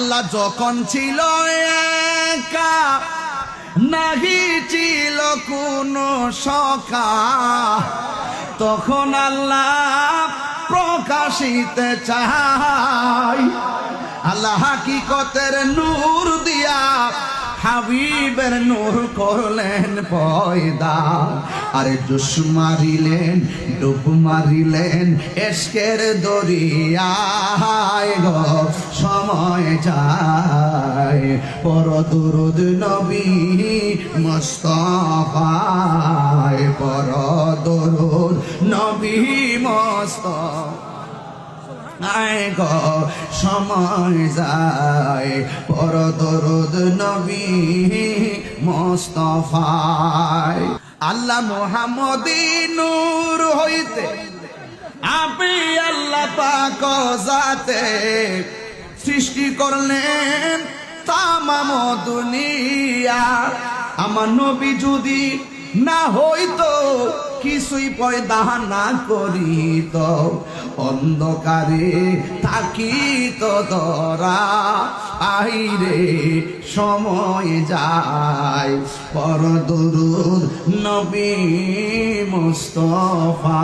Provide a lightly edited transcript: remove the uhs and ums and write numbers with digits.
আল্লাহ যখন ছিল একা, নাহি ছিল কোনো সখা, তখন আল্লাহ প্রকাশিতে চায়। আল্লাহ হাকিকতের নূর দিয়া হাবিবের নূর করলেন পয়দা। আরে জোশ মারিলেন, ডুব মারিলেন এশকের দরিয়ায় গো, সময় যায় পর দুরুদ নবী মুস্তাফায়, পর দুরুদ নবী মুস্তাফা আয় গো, সময় যায় পর দরুদ নবী মুস্তাফায়। আল্লাহ মুহাম্মদী নূর হইতে আপনি আল্লাহ পাক জাতে সৃষ্টি করলেন তামাম দুনিয়া। আমার নবী যদি না হইতো, কিছুই পয়দা না করিত, অন্ধকারে থাকিত ধরা। আইরে সময় যায় পর দুরুদ নবী মুস্তাফা।